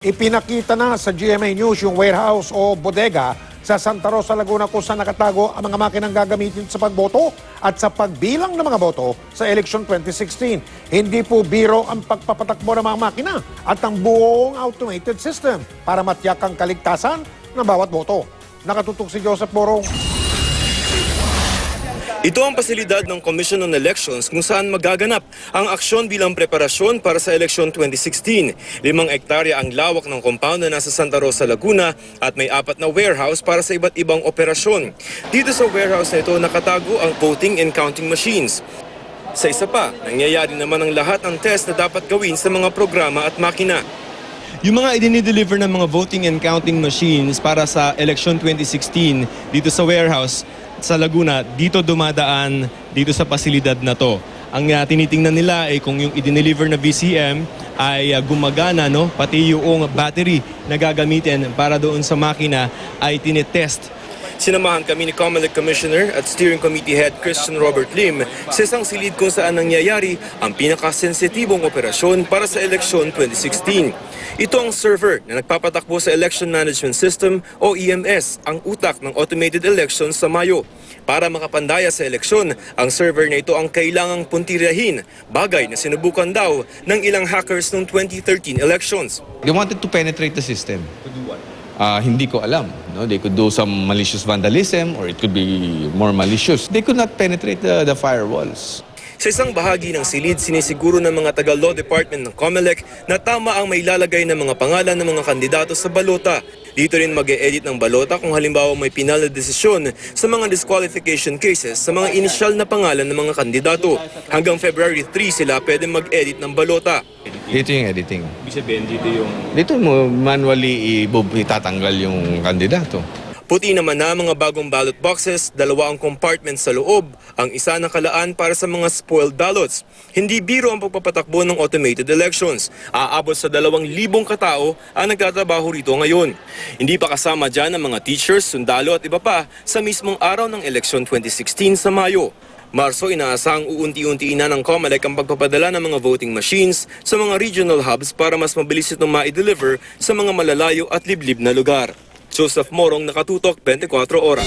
Ipinakita na sa GMA News yung warehouse o bodega sa Santa Rosa, Laguna kung saan nakatago ang mga makinang gagamitin sa pagboto at sa pagbilang ng mga boto sa election 2016. Hindi po biro ang pagpapatakbo ng mga makina at ang buong automated system para matiyak ang kaligtasan ng bawat boto. Nakatutok si Joseph Borong. Ito ang pasilidad ng Commission on Elections kung saan magaganap ang aksyon bilang preparasyon para sa eleksyon 2016. 5 hektarya ang lawak ng compound na nasa Santa Rosa, Laguna at may 4 na warehouse para sa iba't ibang operasyon. Dito sa warehouse na ito nakatago ang voting and counting machines. Sa isa pa, nangyayari naman ang lahat ng test na dapat gawin sa mga programa at makina. Yung mga i-deliver ng mga voting and counting machines para sa election 2016 dito sa warehouse sa Laguna, dito dumadaan dito sa pasilidad na to. Ang tinitingnan nila ay kung yung i-deliver na VCM ay gumagana, no? Pati yung battery na gagamitin para doon sa makina ay tinetest. Sinamahan kami ni COMELEC Commissioner at Steering Committee Head Christian Robert Lim sa isang silid kung saan nangyayari ang pinakasensitibong operasyon para sa eleksyon 2016. Ito ang server na nagpapatakbo sa Election Management System o EMS, ang utak ng automated elections sa Mayo. Para makapandaya sa eleksyon, ang server na ito ang kailangang puntiryahin, bagay na sinubukan daw ng ilang hackers noong 2013 elections. They wanted to penetrate the system. To do what? Hindi ko alam. No? They could do some malicious vandalism or it could be more malicious. They could not penetrate the firewalls. Sa isang bahagi ng silid, sinisiguro ng mga taga-law department ng COMELEC na tama ang may lalagay ng mga pangalan ng mga kandidato sa balota. Dito rin mag-e-edit ng balota kung halimbawa may pinal na desisyon sa mga disqualification cases sa mga inisyal na pangalan ng mga kandidato. Hanggang February 3 sila pwede mag-edit ng balota. Ito yung editing. Ibig sabihin Dito mo manually itatanggal yung kandidato. Puti naman na mga bagong ballot boxes, 2 ang compartment sa loob, ang isa nakalaan para sa mga spoiled ballots. Hindi biro ang pagpapatakbo ng automated elections. Aabot sa 2,000 katao ang nagtatrabaho rito ngayon. Hindi pa kasama dyan ang mga teachers, sundalo at iba pa sa mismong araw ng eleksyon 2016 sa Mayo. Marso, inaasahang uunti-unti na ng COMELEC ang pagpapadala ng mga voting machines sa mga regional hubs para mas mabilis itong ma-deliver sa mga malalayo at liblib na lugar. Joseph Morong, Nakatutok, 24 Oras.